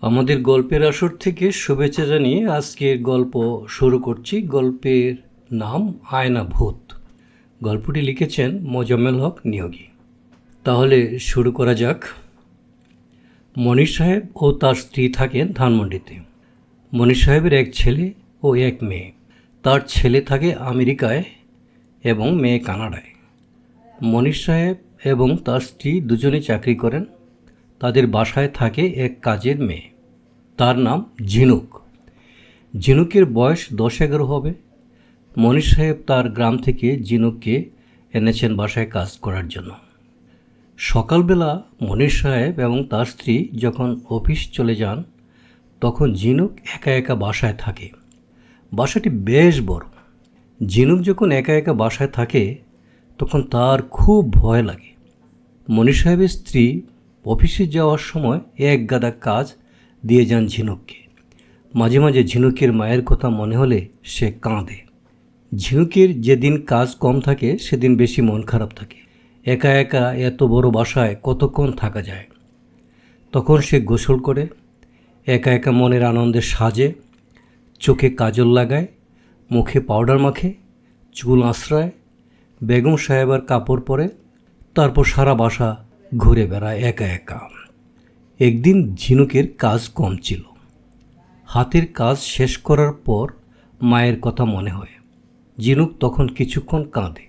আমাদের গল্পের আসর থেকে শুভেচ্ছা জানিয়ে আজকের গল্প শুরু করছি। গল্পের নাম আয়না ভূত। গল্পটি লিখেছেন মোজাম্মেল হক নিয়োগী। তাহলে শুরু করা যাক। মনির সাহেব ও তার স্ত্রী থাকেন ধানমন্ডিতে। মনির সাহেবের এক ছেলে ও এক মেয়ে। তার ছেলে থাকে আমেরিকায় এবং মেয়ে কানাডায়। মনির সাহেব এবং তার স্ত্রী দুজনে চাকরি করেন। তাদের বাসায় থাকে এক কাজের মেয়ে, তার নাম ঝিনুক। ঝিনুকের বয়স 10-11 হবে। মনির সাহেব তার গ্রাম থেকে ঝিনুককে এনেছেন বাসায় কাজ করার জন্য। সকালবেলা মনির সাহেব এবং তার স্ত্রী যখন অফিস চলে যান, তখন ঝিনুক একা একা বাসায় থাকে। বাসাটি বেশ বড়। ঝিনুক যখন একা একা বাসায় থাকে তখন তার খুব ভয় লাগে। মনির সাহেবের স্ত্রী অফিসে যাওয়ার সময় এক গাদা কাজ দিয়ে যান ঝিনুককে। মাঝে মাঝে ঝিনুকের মায়ের কথা মনে হলে সে কাঁদে। ঝিনুকের যেদিন কাজ কম থাকে সেদিন বেশি মন খারাপ থাকে। একা একা এত বড় বাসায় কতক্ষণ থাকা যায়। তখন সে গোসল করে, একা একা মনের আনন্দে সাজে, চোখে কাজল লাগায়, মুখে পাউডার মাখে, চুল আঁচড়ায়, বেগম সাহেবার কাপড় পরে, তারপর সারা বাসা ঘুরে বেড়ায় একা একা। একদিন ঝিনুকের কাজ কম ছিল। হাতের কাজ শেষ করার পর মায়ের কথা মনে হয়। ঝিনুক তখন কিছুক্ষণ কাঁদে।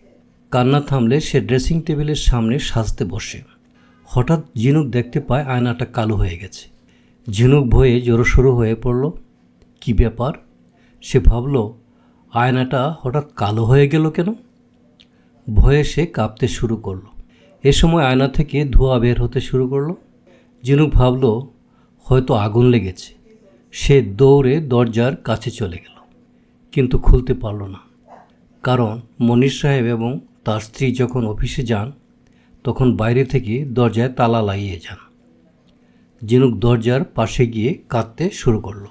কান্না থামলে সে ড্রেসিং টেবিলের সামনে সাজতে বসে। হঠাৎ ঝিনুক দেখতে পায় আয়নাটা কালো হয়ে গেছে। ঝিনুক ভয়ে জোরসোরো হয়ে পড়ল। কী ব্যাপার? সে ভাবল, আয়নাটা হঠাৎ কালো হয়ে গেল কেন? ভয়ে সে কাঁপতে শুরু করলো। এ সময় আয়না থেকে ধোঁয়া বের হতে শুরু করলো। ঝিনুক ভাবল হয়তো আগুন লেগেছে। সে দৌড়ে দরজার কাছে চলে গেল, কিন্তু খুলতে পারল না। কারণ মনির সাহেব এবং তার স্ত্রী যখন অফিসে যান তখন বাইরে থেকে দরজায় তালা লাগিয়ে যান। ঝিনুক দরজার পাশে গিয়ে কাঁদতে শুরু করল।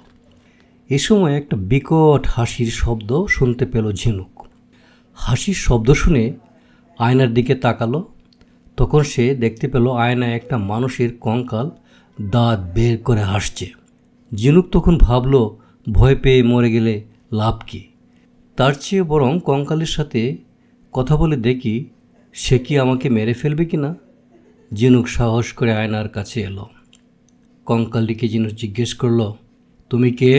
এ সময় একটা বিকট হাসির শব্দ শুনতে পেল ঝিনুক। হাসির শব্দ শুনে আয়নার দিকে তাকালো। তখন সে দেখতে পেল আয়নায় একটা মানুষের কঙ্কাল দাঁত বের করে হাসছে। ঝিনুক তখন ভাবল, ভয় পেয়ে মরে গেলে লাভ কী? তার চেয়ে বরং কঙ্কালের সাথে কথা বলে দেখি সে কি আমাকে মেরে ফেলবে কি না। ঝিনুক সাহস করে আয়নার কাছে এলো। কঙ্কালটিকে ঝিনুক জিজ্ঞেস করল, তুমি কে?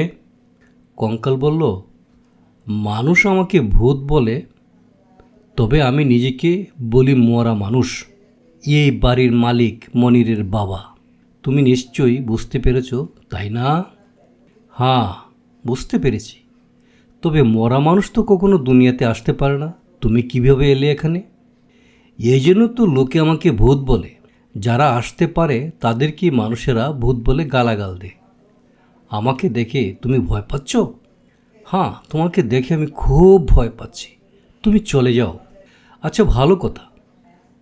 কঙ্কাল বলল, মানুষ আমাকে ভূত বলে, তবে আমি নিজেকে বলি মরা মানুষ। এই বাড়ির মালিক মনিরের বাবা। তুমি নিশ্চয়ই বুঝতে পেরেছ, তাই না? হ্যাঁ, বুঝতে পেরেছি। তবে মরা মানুষ তো কখনো দুনিয়াতে আসতে পারে না। তুমি কিভাবে এলে এখানে? এই জন্য তো লোকে আমাকে ভূত বলে। যারা আসতে পারে তাদেরকে মানুষেরা ভূত বলে গালাগাল দেয়। আমাকে দেখে তুমি ভয় পাচ্ছ? হ্যাঁ, তোমাকে দেখে আমি খুব ভয় পাচ্ছি। তুমি চলে যাও। আচ্ছা, ভালো কথা।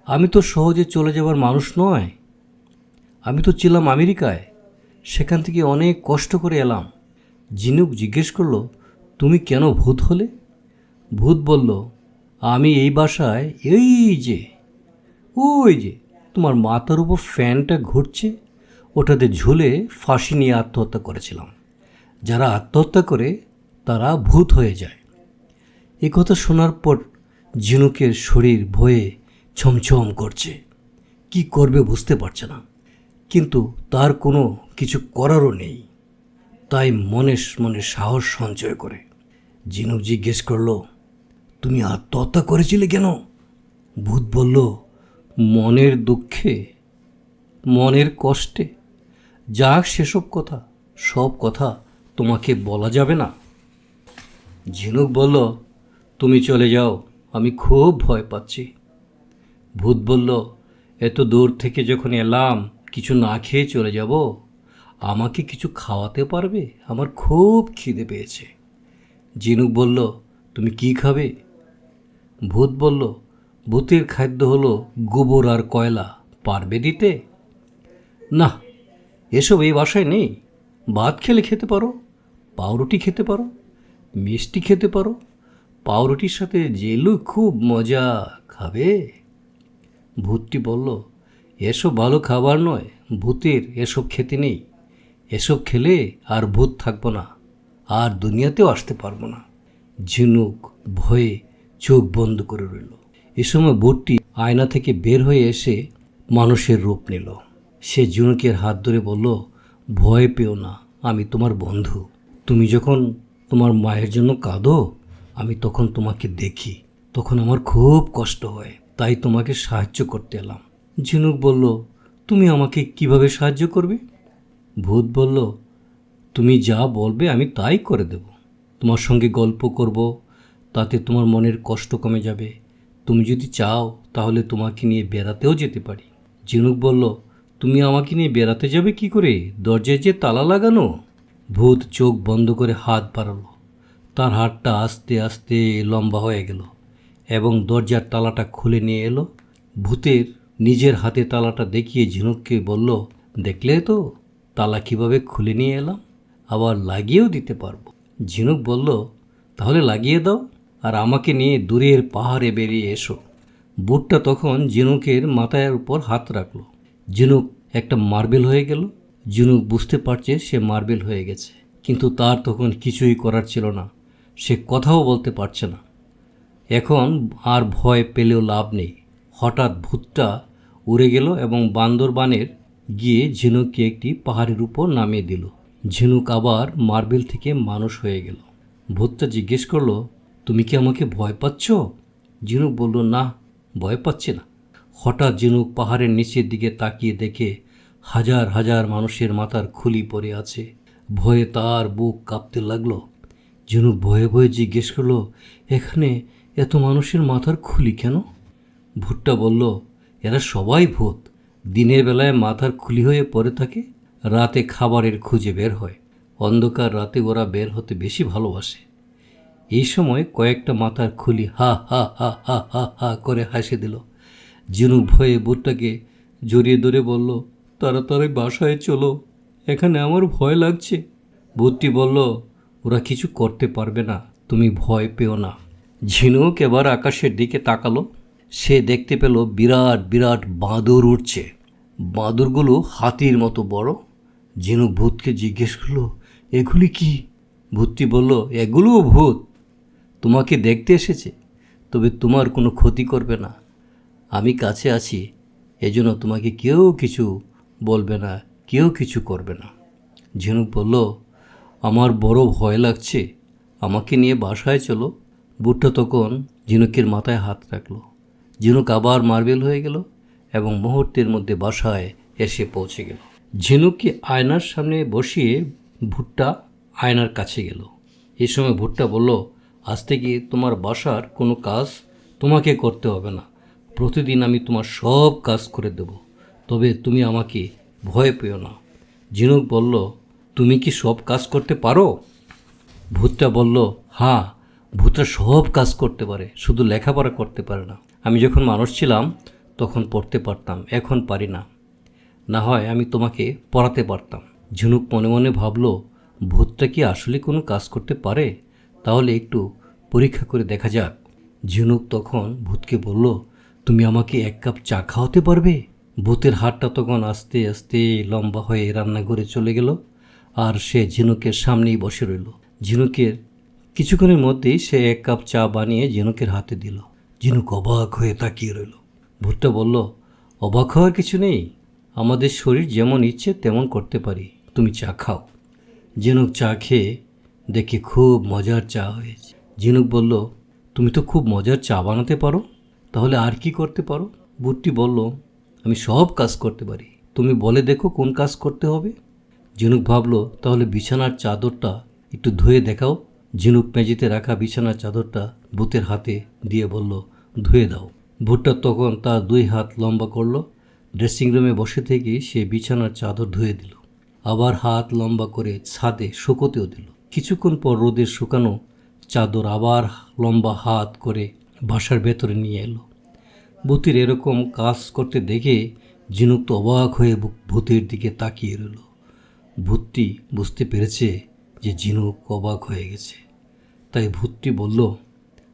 আমি তো সহজে চলে যাবার মানুষ নয়। আমি তো ছিলাম আমেরিকায়, সেখান থেকে অনেক কষ্ট করে এলাম। ঝিনুক জিজ্ঞেস করল, তুমি কেন ভূত হলে? ভূত বলল, আমি এই বাসায় ওই যে তোমার মাথার উপর ফ্যানটা ঘুরছে, ওটাতে ঝুলে ফাঁসি নিয়ে আত্মহত্যা করেছিলাম। যারা আত্মহত্যা করে তারা ভূত হয়ে যায়। এ কথা শোনার পর ঝিনুকের শরীর ভয়ে ছমছম করছে। কি করবে বুঝতে পারছে না, কিন্তু তার কোনো কিছু করারও নেই। তাই মনে মনে সাহস সঞ্চয় করে ঝিনুক জিজ্ঞেস করল, তুমি আত্মহত্যা করেছিলে কেন? ভূত বলল, মনের দুঃখে, মনের কষ্টে। যাক, সেসব কথা, সব কথা তোমাকে বলা যাবে না। ঝিনুক বলল, তুমি চলে যাও, আমি খুব ভয় পাচ্ছি। ভূত বলল, এত দূর থেকে যখন এলাম কিছু না খেয়ে চলে যাব? আমাকে কিছু খাওয়াতে পারবে? আমার খুব খিদে পেয়েছে। ঝিনুক বলল, তুমি কি খাবে? ভূত বলল, ভূতের খাদ্য হলো গোবর আর কয়লা, পারবে দিতে? না, এসব এই বাসায় নেই। ভাত খেলে খেতে পারো, পাউরুটি খেতে পারো, মিষ্টি খেতে পারো। পাউরুটির সাথে জেলু খুব মজা, খাবে? ভূতটি বলল, এসব ভালো খাবার নয়, ভূতের এসব খেতে নেই। এসব খেলে আর ভূত থাকবো না, আর দুনিয়াতেও আসতে পারবো না। ঝিনুক ভয়ে চোখ বন্ধ করে রইল। এ সময় ভূতটি আয়না থেকে বের হয়ে এসে মানুষের রূপ নিল। সে ঝিনুকের হাত ধরে বলল, ভয় পেও না, আমি তোমার বন্ধু। তুমি যখন তোমার মায়ের জন্য কাঁদো, আমি তখন তোমাকে দেখি, তখন আমার খুব কষ্ট হয়, তাই তোমাকে সাহায্য করতে এলাম। ঝিনুক বলল, তুমি আমাকে কিভাবে সাহায্য করবে? ভূত বলল, তুমি যা বলবে আমি তাই করে দেব। তোমার সঙ্গে গল্প করব, তাতে তোমার মনের কষ্ট কমে যাবে। তুমি যদি চাও তাহলে তোমাকে নিয়ে বেড়াতেও যেতে পারি। ঝিনুক বলল, তুমি আমাকে নিয়ে বেড়াতে যাবে কি করে? দরজায় যে তালা লাগানো। ভূত চোখ বন্ধ করে হাত বাড়ালো। তার হাতটা আস্তে আস্তে লম্বা হয়ে গেল এবং দরজার তালাটা খুলে নিয়ে এলো। ভূতের নিজের হাতে তালাটা দেখিয়ে ঝিনুককে বলল, দেখলে তো তালা কিভাবে খুলে নিয়ে এলাম, আবার লাগিয়েও দিতে পারবো। ঝিনুক বলল, তাহলে লাগিয়ে দাও আর আমাকে নিয়ে দূরের পাহাড়ে বেরিয়ে এসো। ভূতটা তখন ঝিনুকের মাথার উপর হাত রাখলো। ঝিনুক একটা মার্বেল হয়ে গেল। ঝিনুক বুঝতে পারছে সে মার্বেল হয়ে গেছে, কিন্তু তার তখন কিছুই করার ছিল না। সে কথাও বলতে পারছে না। এখন আর ভয় পেলেও লাভ নেই। হঠাৎ ভূতটা উড়ে গেল এবং বান্দরবানের গিয়ে ঝিনুককে একটি পাহাড়ের উপর নামিয়ে দিল। ঝিনুক আবার মার্বেল থেকে মানুষ হয়ে গেল। ভূতটা জিজ্ঞেস করলো, তুমি কি আমাকে ভয় পাচ্ছ? ঝিনুক বলল, না, ভয় পাচ্ছি না। হঠাৎ ঝিনুক পাহাড়ের নিচের দিকে তাকিয়ে দেখে হাজার হাজার মানুষের মাথার খুলি পড়ে আছে। ভয়ে তার বুক কাঁপতে লাগলো। ঝিনুক ভয়ে ভয়ে জিজ্ঞেস করলো, এখানে এত মানুষের মাথার খুলি কেন? ভূতটা বলল, এরা সবাই ভূত। দিনের বেলায় মাথার খুলি হয়ে পড়ে থাকে, রাতে খাবারের খুঁজে বের হয়। অন্ধকার রাতে ওরা বের হতে বেশি ভালোবাসে। এই সময় কয়েকটা মাথার খুলি হা হা হা হা হা হা করে হাসে দিল। ঝিনুক ভয়ে ভূতটাকে জড়িয়ে ধরে বলল, তাড়াতাড়ি বাসায় চলো, এখানে আমার ভয় লাগছে। ভূতটি বলল, ওরা কিছু করতে পারবে না, তুমি ভয় পেও না। ঝিনুক এবার আকাশের দিকে তাকালো। সে দেখতে পেল বিরাট বিরাট বাঁদর উঠছে। বাঁদরগুলো হাতির মতো বড়। ঝিনুক ভূতকে জিজ্ঞেস করলো, এগুলি কি? ভূতটি বলল, এগুলোও ভূত, তোমাকে দেখতে এসেছে, তবে তোমার কোনো ক্ষতি করবে না। আমি কাছে আছি, এজন্য তোমাকে কেউ কিছু বলবে না, কেউ কিছু করবে না। ঝিনুক বলল, আমার বড় ভয় লাগছে, আমাকে নিয়ে বাসায় চলো। ভূতটা তখন ঝিনুকের মাথায় হাত রাখলো। ঝিনুক আবার মার্বেল হয়ে গেল এবং মুহূর্তের মধ্যে বাসায় এসে পৌঁছে গেল। ঝিনুককে আয়নার সামনে বসিয়ে ভূতটা আয়নার কাছে গেল। এই সময় ভূতটা বলল, আজ থেকে তোমার বাসার কোনো কাজ তোমাকে করতে হবে না, প্রতিদিন আমি তোমার সব কাজ করে দেব, তবে তুমি আমাকে ভয় পেও না। ঝিনুক বলল, তুমি কি সব কাজ করতে পারো? ভূতটা বলল, হ্যাঁ, ভূতরা সব কাজ করতে পারে, শুধু লেখাপড়া করতে পারে না। আমি যখন মানুষ ছিলাম তখন পড়তে পারতাম, এখন পারি না। না হয় আমি তোমাকে পড়াতে পারতাম। ঝিনুক মনে মনে ভাবল, ভূতটা কি আসলে কোনো কাজ করতে পারে? তাহলে একটু পরীক্ষা করে দেখা যাক। ঝিনুক তখন ভূতকে বলল, তুমি আমাকে এক কাপ চা খাওয়াতে পারবে? ভূতের হাতটা তখন আস্তে আস্তে লম্বা হয়ে রান্নাঘরে চলে গেল আর সে ঝিনুকের সামনেই বসে রইল। ঝিনুকের কিছুক্ষণের মধ্যেই সে এক কাপ চা বানিয়ে ঝিনুকের হাতে দিল। ঝিনুক অবাক হয়ে তাকিয়ে রইল। ভূতটা বলল, অবাক হওয়ার কিছু নেই, আমাদের শরীর যেমন ইচ্ছে তেমন করতে পারি, তুমি চা খাও। ঝিনুক চা খেয়ে দেখে খুব মজার চা হয়েছে। ঝিনুক বলল, তুমি তো খুব মজার চা বানাতে পারো, তাহলে আর কি করতে পারো? ভূতটি বলল, আমি সব কাজ করতে পারি, তুমি বলে দেখো কোন কাজ করতে হবে। ঝিনুক ভাবল, তাহলে বিছানার চাদরটা একটু ধুয়ে দেখাও। ঝিনুক মেঝেতে রাখা বিছানার চাদরটা ভূতের হাতে দিয়ে বলল, ধুয়ে দাও। ভূতটা তখন তার দুই হাত লম্বা করল। ড্রেসিং রুমে বসে থেকে সে বিছানার চাদর ধুয়ে দিল, আবার হাত লম্বা করে ছাদে শুকোতেও দিল। কিছুক্ষণ পর রোদের শুকানো চাদর আবার লম্বা হাত করে বাসার ভেতরে নিয়ে এলো। ভূতের এরকম কাজ করতে দেখে ঝিনুক তো অবাক হয়ে ভূতের দিকে তাকিয়ে রইল। ভূতটি বুঝতে পেরেছে যে ঝিনুক অবাক হয়ে গেছে, তাই ভূতটি বলল,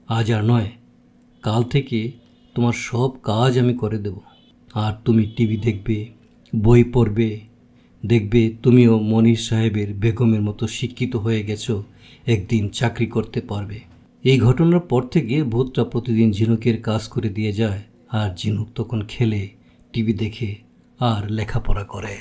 আজ আর নয়, কাল থেকে তোমার সব কাজ আমি করে দেব, আর তুমি টিভি দেখবে, বই পড়বে, দেখবে তুমিও মনির সাহেবের বেগমের মতো শিক্ষিত হয়ে গেছো, একদিন চাকরি করতে পারবে। এই ঘটনার পর থেকে ভূতটা প্রতিদিন ঝিনুকের কাজ করে দিয়ে যায়, আর ঝিনুক তখন খেলে, টিভি দেখে আর লেখাপড়া করে।